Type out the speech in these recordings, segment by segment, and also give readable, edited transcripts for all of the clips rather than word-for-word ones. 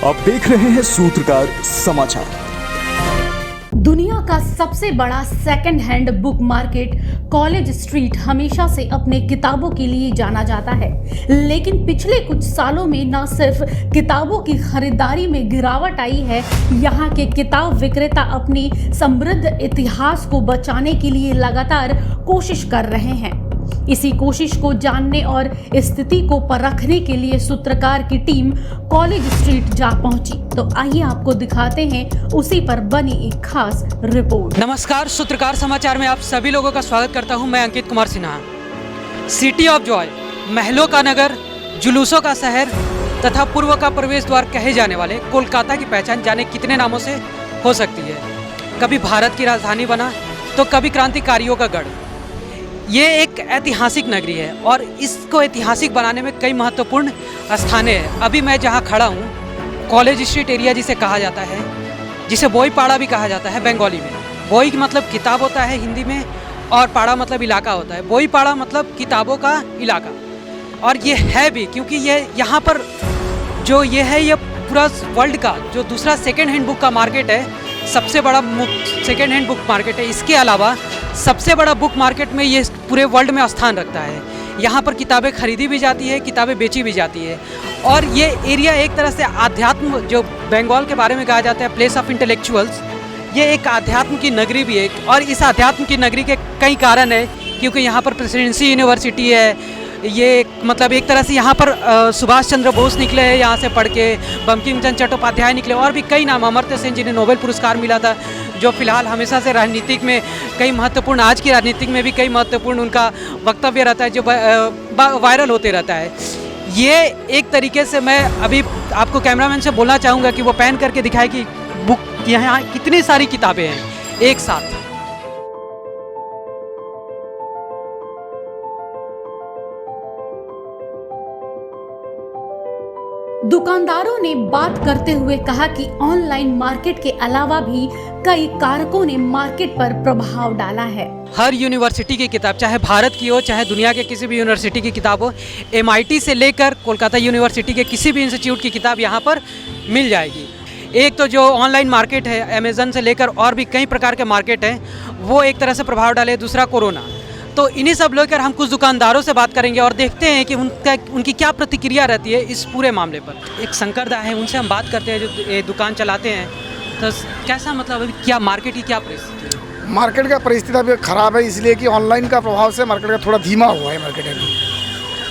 आप देख रहे हैं सूत्रकार समाचार। दुनिया का सबसे बड़ा second hand book market college street हमेशा से अपने किताबों के लिए जाना जाता है, लेकिन पिछले कुछ सालों में न सिर्फ किताबों की खरीदारी में गिरावट आई है, यहाँ के किताब विक्रेता अपनी समृद्ध इतिहास को बचाने के लिए लगातार कोशिश कर रहे हैं। इसी कोशिश को जानने और स्थिति को परखने के लिए सूत्रकार की टीम कॉलेज स्ट्रीट जा पहुंची। तो आइए आपको दिखाते हैं उसी पर बनी एक खास रिपोर्ट। नमस्कार, सूत्रकार समाचार में आप सभी लोगों का स्वागत करता हूं। मैं Ankit Kumar Sinha. City of joy, महलों का नगर, जुलूसों का शहर तथा पूर्व का प्रवेश द्वार कहे जाने वाले कोलकाता की पहचान जाने कितने नामों से हो सकती है। कभी भारत की राजधानी बना तो कभी क्रांतिकारियों का गढ़। ये एक ऐतिहासिक नगरी है और इसको ऐतिहासिक बनाने में कई महत्वपूर्ण स्थानें हैं। अभी मैं जहाँ खड़ा हूँ, कॉलेज स्ट्रीट एरिया जिसे कहा जाता है, जिसे बोईपाड़ा भी कहा जाता है बंगाली में। बोई मतलब किताब होता है हिंदी में, और पाड़ा मतलब इलाका होता है। बोईपाड़ा मतलब किताबों का इलाका। और ये है भी क्योंकि ये यहाँ पर जो ये है, ये पूरा वर्ल्ड का जो दूसरा सेकेंड हैंड बुक का मार्केट है, सबसे बड़ा सेकेंड हैंड बुक मार्केट है। इसके अलावा सबसे बड़ा बुक मार्केट में ये पूरे वर्ल्ड में स्थान रखता है। यहाँ पर किताबें खरीदी भी जाती है, किताबें बेची भी जाती है। और ये एरिया एक तरह से आध्यात्म, जो बंगाल के बारे में कहा जाता है प्लेस ऑफ इंटेलेक्चुअल्स, ये एक आध्यात्म की नगरी भी है। और इस आध्यात्म की नगरी के कई कारण है, क्योंकि यहाँ पर प्रेसिडेंसी यूनिवर्सिटी है। ये मतलब एक तरह से यहाँ पर सुभाष चंद्र बोस निकले हैं यहाँ से पढ़ के, बंकिम चंद्र चट्टोपाध्याय निकले, और भी कई नाम, अमर्त्य सेन जिन्हें नोबेल पुरस्कार मिला था, जो फिलहाल हमेशा से राजनीतिक में कई महत्वपूर्ण, आज की राजनीतिक में भी कई महत्वपूर्ण उनका वक्तव्य रहता है जो वायरल होते रहता है। ये एक तरीके से मैं अभी आपको कैमरामैन से बोलना चाहूँगा कि वो पैन करके दिखाए कि बुक यहाँ कितनी सारी किताबें हैं एक साथ। दुकानदारों ने बात करते हुए कहा कि ऑनलाइन मार्केट के अलावा भी कई कारकों ने मार्केट पर प्रभाव डाला है। हर यूनिवर्सिटी की किताब, चाहे भारत की हो चाहे दुनिया के किसी भी यूनिवर्सिटी की किताब हो, MIT से लेकर कोलकाता यूनिवर्सिटी के किसी भी इंस्टीट्यूट की किताब यहाँ पर मिल जाएगी। एक तो जो ऑनलाइन मार्केट है, अमेज़न से लेकर और भी कई प्रकार के मार्केट हैं, वो एक तरह से प्रभाव डाले। दूसरा कोरोना। तो इन्हीं सब लेकर हम कुछ दुकानदारों से बात करेंगे और देखते हैं कि उनकी क्या प्रतिक्रिया रहती है इस पूरे मामले पर। एक शंकर दा है, उनसे हम बात करते हैं जो ये दुकान चलाते हैं। तो कैसा, मतलब अभी क्या मार्केट की क्या परिस्थिति है? मार्केट का परिस्थिति अभी ख़राब है, इसलिए कि ऑनलाइन का प्रभाव से मार्केट का थोड़ा धीमा हुआ है मार्केट अभी,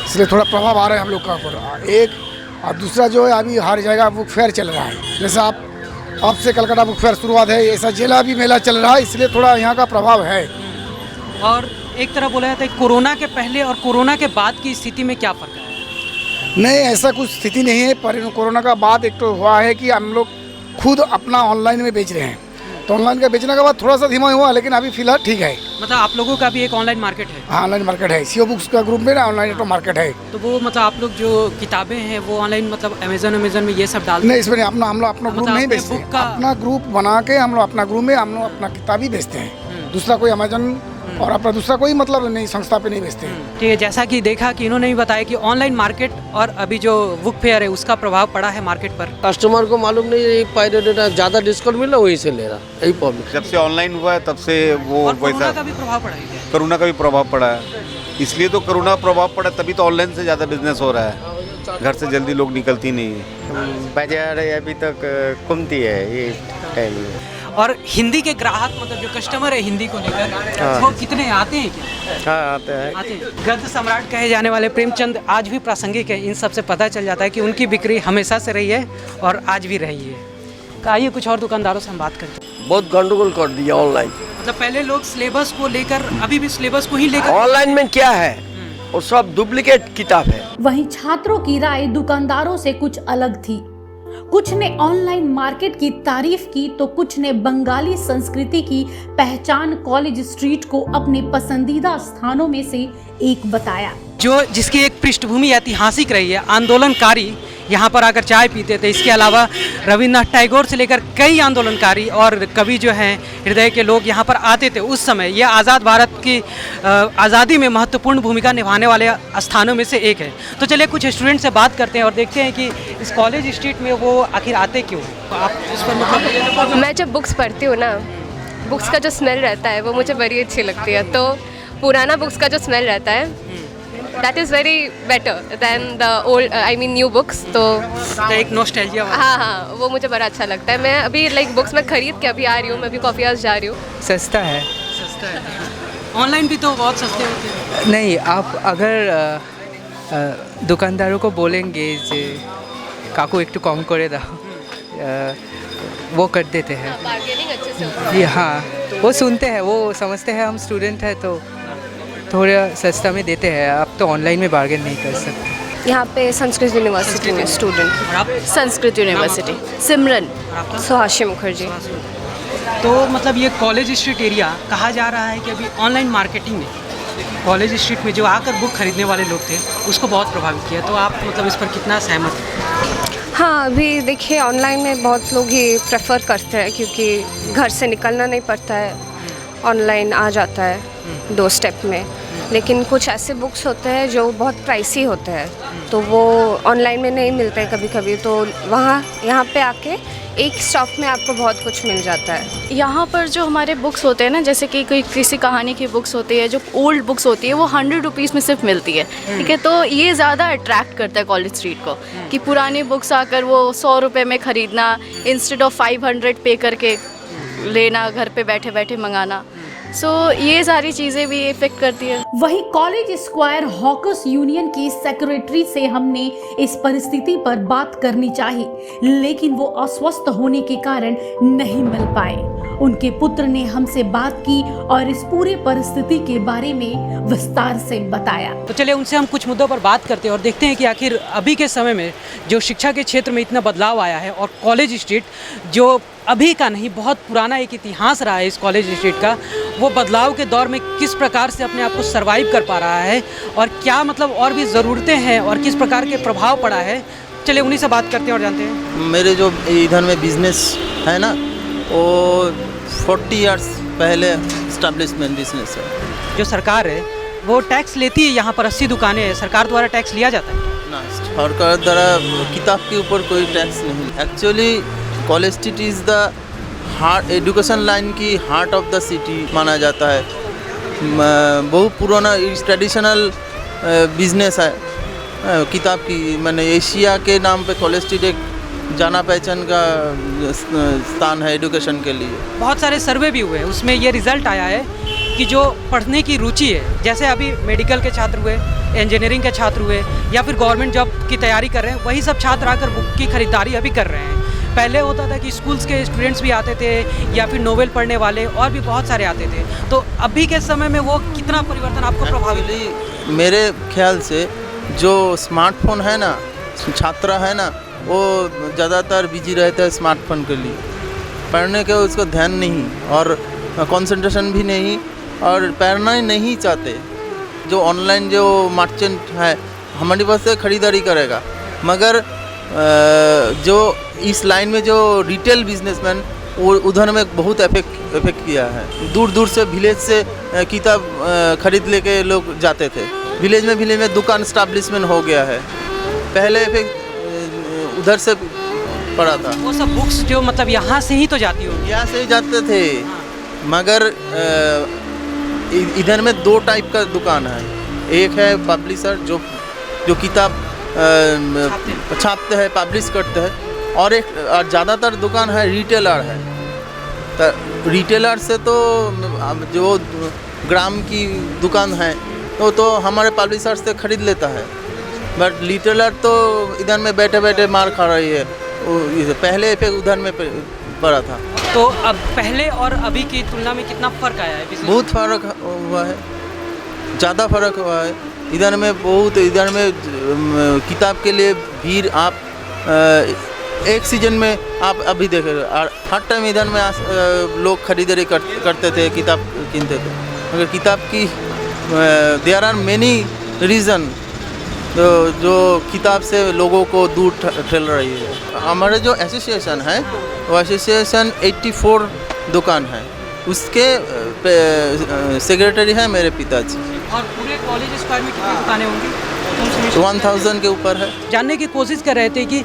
इसलिए थोड़ा प्रभाव आ रहा है हम लोग का ऊपर। एक और दूसरा जो है, अभी हर जगह बुक फेयर चल रहा है। जैसे अब से कलकत्ता बुक फेयर शुरुआत है, ऐसा जिला भी मेला चल रहा है, इसलिए थोड़ा यहाँ का प्रभाव है। और एक तरह बोला जाता है कोरोना के पहले और कोरोना के बाद की स्थिति में क्या फ़र्क है? नहीं, ऐसा कुछ स्थिति नहीं है। पर कोरोना का बाद एक तो हुआ है कि हम लोग खुद अपना ऑनलाइन में बेच रहे हैं, तो ऑनलाइन का बेचने के बाद थोड़ा सा धीमा हुआ, लेकिन अभी फिलहाल ठीक है। मतलब आप लोगों का भी एक ऑनलाइन मार्केट है? हाँ, ऑनलाइन मार्केट है। CO बुक्स का ग्रुप में ना ऑनलाइन मार्केट है। तो वो मतलब आप लोग जो किताबें हैं वो ऑनलाइन मतलब अमेजन में ये सब डालते हैं? नहीं, इसमें हम लोग अपना ग्रुप नहीं बेचते हैं। अपना ग्रुप बना के हम लोग अपना ग्रुप में हम लोग अपना किताब ही बेचते हैं। दूसरा कोई अमेजन और अपना दूसरा कोई मतलब नहीं, संस्था पे नहीं बेचते हैं। ठीक है, जैसा कि देखा कि इन्होंने भी बताया कि ऑनलाइन मार्केट और अभी जो बुक फेयर है उसका प्रभाव पड़ा है मार्केट पर। कस्टमर को मालूम नहीं, पायरेटेड ज़्यादा डिस्काउंट मिल रहा है, वहीं से ले रहा, यही प्रॉब्लम। जब से ऑनलाइन हुआ है तब से वो कोरोना का भी प्रभाव पड़ा है। कोरोना का भी प्रभाव पड़ा है, इसलिए तो कोरोना प्रभाव पड़ा, तभी तो ऑनलाइन से ज़्यादा बिजनेस हो रहा है। घर से जल्दी लोग निकलती नहीं है। बाजार अभी तक घूमती है ये टाइम में। और हिंदी के ग्राहक, मतलब जो कस्टमर है हिंदी को लेकर, वो कितने आते हैं क्या? हाँ, आते हैं। गद्य सम्राट कहे जाने वाले प्रेमचंद आज भी प्रासंगिक है। इन सब से पता चल जाता है कि उनकी बिक्री हमेशा से रही है और आज भी रही है। तो आइए कुछ और दुकानदारों से हम बात करते हैं। बहुत गंडगोल कर दिया ऑनलाइन। मतलब पहले लोग सिलेबस को लेकर, अभी भी सिलेबस को ही लेकर, ऑनलाइन में क्या है और सब डुप्लीकेट किताब है। वहीं छात्रों की राय दुकानदारों से कुछ अलग थी। कुछ ने ऑनलाइन मार्केट की तारीफ की तो कुछ ने बंगाली संस्कृति की पहचान कॉलेज स्ट्रीट को अपने पसंदीदा स्थानों में से एक बताया। जो जिसकी एक पृष्ठभूमि ऐतिहासिक रही है, आंदोलनकारी यहाँ पर आकर चाय पीते थे। इसके अलावा रविन्द्रनाथ टैगोर से लेकर कई आंदोलनकारी और कवि जो हैं हृदय के लोग यहाँ पर आते थे उस समय। ये आज़ाद भारत की आज़ादी में महत्वपूर्ण भूमिका निभाने वाले स्थानों में से एक है। तो चलिए कुछ स्टूडेंट से बात करते हैं और देखते हैं कि इस कॉलेज स्ट्रीट में वो आखिर आते क्यों हैं। तो आप इस पर मतलब मैं जब बुक्स पढ़ती हूँ ना, बुक्स का जो स्मेल रहता है वो मुझे बड़ी अच्छी लगती है। तो पुराना बुक्स का जो स्मेल रहता है that is very better than the old new books. तो एक नॉस्टैल्जिया। हाँ, वो मुझे बड़ा अच्छा लगता है। मैं अभी बुक्स में ख़रीद के अभी आ रही हूँ। मैं अभी कॉफ़ी हाउस जा रही हूँ। सस्ता है। ऑनलाइन भी तो बहुत सस्ते होते हैं। नहीं, आप अगर दुकानदारों को बोलेंगे जे काकू एक कम करे दाओ, वो कर देते हैं। बार्गेनिंग अच्छे से होता है। जी हाँ, वो सुनते हैं, वो समझते हैं हम स्टूडेंट हैं तो थोड़ा सस्ता में देते हैं। आप तो ऑनलाइन में बार्गेन नहीं कर सकते। यहाँ पे संस्कृत यूनिवर्सिटी में स्टूडेंट। संस्कृत यूनिवर्सिटी। सिमरन सुहाशी मुखर्जी। तो मतलब ये कॉलेज स्ट्रीट एरिया कहा जा रहा है कि अभी ऑनलाइन मार्केटिंग ने कॉलेज स्ट्रीट में जो आकर बुक खरीदने वाले लोग थे उसको बहुत प्रभावित किया। तो आप मतलब इस पर कितना सहमत हैं? हाँ, अभी देखिए ऑनलाइन में बहुत लोग ही प्रेफर करते हैं क्योंकि घर से निकलना नहीं पड़ता है, ऑनलाइन आ जाता है 2 स्टेप में। लेकिन कुछ ऐसे बुक्स होते हैं जो बहुत प्राइसी होते हैं तो वो ऑनलाइन में नहीं मिलते कभी कभी। तो यहाँ पे आके एक स्टॉप में आपको बहुत कुछ मिल जाता है। यहाँ पर जो हमारे बुक्स होते हैं ना, जैसे कि कोई किसी कहानी की बुक्स होती है, जो ओल्ड बुक्स होती है वो 100 रुपीज़ में सिर्फ मिलती है। ठीक है, तो ये ज़्यादा अट्रैक्ट करता है कॉलेज स्ट्रीट को कि पुरानी बुक्स आकर वो 100 रुपये में ख़रीदना इंस्टेड ऑफ 500 पे करके लेना, घर पे बैठे बैठे मंगाना। सो ये सारी चीज़ें भी इफेक्ट करती है। वहीं कॉलेज स्क्वायर हॉकर्स यूनियन के सेक्रेटरी से हमने इस परिस्थिति पर बात करनी चाहिए, लेकिन वो अस्वस्थ होने के कारण नहीं मिल पाए। उनके पुत्र ने हमसे बात की और इस पूरे परिस्थिति के बारे में विस्तार से बताया। तो चलिए उनसे हम कुछ मुद्दों पर बात करते हैं और देखते हैं कि आखिर अभी के समय में जो शिक्षा के क्षेत्र में इतना बदलाव आया है और कॉलेज स्ट्रीट जो अभी का नहीं बहुत पुराना एक इतिहास रहा है इस कॉलेज स्ट्रीट का, वो बदलाव के दौर में किस प्रकार से अपने आप को सर्वाइव कर पा रहा है और क्या मतलब और भी ज़रूरतें हैं और किस प्रकार के प्रभाव पड़ा है। चलिए उन्हीं से बात करते हैं और जानते हैं। मेरे जो इधर में बिजनेस है ना, वो 40 इयर्स पहले इस्टेब्लिशमेंट बिजनेस है। जो सरकार है वो टैक्स लेती है, यहाँ पर 80 दुकानें हैं, सरकार द्वारा टैक्स लिया जाता है ना? सरकार द्वारा किताब के ऊपर कोई टैक्स नहीं। Actually college street is the heart, education line की हार्ट ऑफ द सिटी माना जाता है। बहुत पुराना ट्रेडिशनल बिजनेस है किताब की। मैंने एशिया के नाम पे कॉलेज स्ट्रीट एक जाना पहचान का स्थान है एजुकेशन के लिए। बहुत सारे सर्वे भी हुए, उसमें ये रिज़ल्ट आया है कि जो पढ़ने की रुचि है, जैसे अभी मेडिकल के छात्र हुए, इंजीनियरिंग के छात्र हुए या फिर गवर्नमेंट जॉब की तैयारी कर रहे हैं, वही सब छात्र आकर बुक की खरीदारी अभी कर रहे हैं। पहले होता था कि स्कूल्स के स्टूडेंट्स भी आते थे या फिर नोवेल पढ़ने वाले और भी बहुत सारे आते थे। तो अभी के समय में वो कितना परिवर्तन आपको प्रभावित? मेरे ख्याल से जो स्मार्टफोन है ना, छात्र है ना, वो ज़्यादातर बिजी रहते हैं स्मार्टफोन के लिए। पढ़ने के उसको ध्यान नहीं और कंसंट्रेशन भी नहीं और पढ़ना ही नहीं चाहते। जो ऑनलाइन जो मर्चेंट है हमारे पास से ख़रीदारी करेगा, मगर जो इस लाइन में जो रिटेल बिजनेसमैन वो उधर में बहुत इफेक्ट किया है। दूर दूर से विलेज से किताब खरीद लेके लोग जाते थे। विलेज में दुकान स्टैब्लिशमेंट हो गया है। पहले इफेक्ट उधर से पड़ा था। वो सब बुक्स जो मतलब यहाँ से ही तो जाती होगी? यहाँ से ही जाते थे, मगर इधर में 2 टाइप का दुकान है। एक है पब्लिशर जो किताब छापते हैं, पब्लिश करते हैं, और ज़्यादातर दुकान है रिटेलर है। तो रिटेलर से तो जो ग्राम की दुकान है तो हमारे पब्लिशर से ख़रीद लेता है, बट रिटेलर तो इधर में बैठे बैठे मार खा रही है। पहले पे उधर में पड़ा था। तो अब पहले और अभी की तुलना में कितना फ़र्क आया है? बहुत फ़र्क हुआ है, ज़्यादा फ़र्क हुआ है। इधर में किताब के लिए भीड़ आप एक सीजन में आप अभी देख रहे हो, हर टाइम इधर में लोग खरीदारी करते थे, किताब कीनते थे। मगर किताब की देयर आर मेनी रीज़न तो जो किताब से लोगों को दूर ठेल रही है। हमारे जो एसोसिएशन है वो एसोसिएशन 84 दुकान है, उसके सेक्रेटरी है मेरे पिताजी। और पूरे कॉलेज स्क्वायर में कितनी दुकानें होंगी? 1000 के ऊपर है। जानने की कोशिश कर रहे थे कि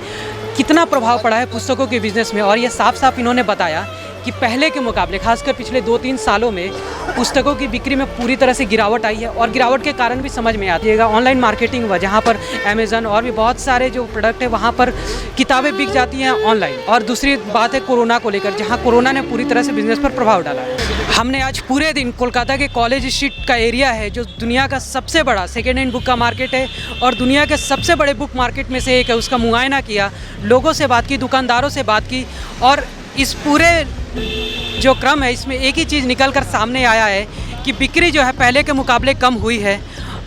कितना प्रभाव पड़ा है पुस्तकों के बिजनेस में, और ये साफ साफ इन्होंने बताया कि पहले के मुकाबले खासकर पिछले 2-3 सालों में पुस्तकों की बिक्री में पूरी तरह से गिरावट आई है। और गिरावट के कारण भी समझ में आती है ऑनलाइन मार्केटिंग हुआ, जहाँ पर अमेज़न और भी बहुत सारे जो प्रोडक्ट है वहाँ पर किताबें बिक जाती हैं ऑनलाइन। और दूसरी बात है कोरोना को लेकर, जहाँ कोरोना ने पूरी तरह से बिजनेस पर प्रभाव डाला है। हमने आज पूरे दिन कोलकाता के कॉलेज स्ट्रीट का एरिया है, जो दुनिया का सबसे बड़ा सेकेंड हैंड बुक का मार्केट है और दुनिया के सबसे बड़े बुक मार्केट में से एक है, उसका मुआयना किया, लोगों से बात की, दुकानदारों से बात की। और इस पूरे जो क्रम है इसमें एक ही चीज़ निकल कर सामने आया है कि बिक्री जो है पहले के मुकाबले कम हुई है।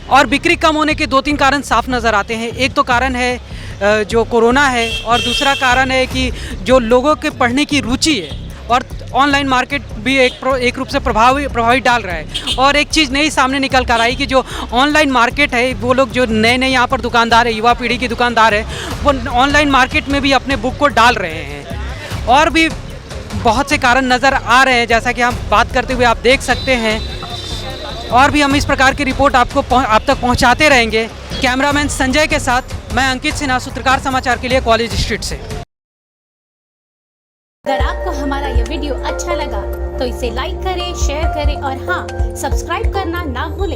और बिक्री कम होने के 2-3 कारण साफ नज़र आते हैं। एक तो कारण है जो कोरोना है, और दूसरा कारण है कि जो लोगों के पढ़ने की रुचि है, और ऑनलाइन मार्केट भी एक रूप से प्रभावी डाल रहा है। और एक चीज़ नई सामने निकल कर आई कि जो ऑनलाइन मार्केट है, वो लोग जो नए यहाँ पर दुकानदार है, युवा पीढ़ी के दुकानदार है, वो ऑनलाइन मार्केट में भी अपने बुक को डाल रहे हैं। और भी बहुत से कारण नज़र आ रहे हैं, जैसा कि हम बात करते हुए आप देख सकते हैं। और भी हम इस प्रकार की रिपोर्ट आप तक पहुंचाते रहेंगे। कैमरामैन संजय के साथ मैं अंकित सिन्हा, सूत्रकार समाचार के लिए कॉलेज स्ट्रीट से। अगर आपको हमारा ये वीडियो अच्छा लगा तो इसे लाइक करें, शेयर करें और हाँ, सब्सक्राइब करना ना भूलें।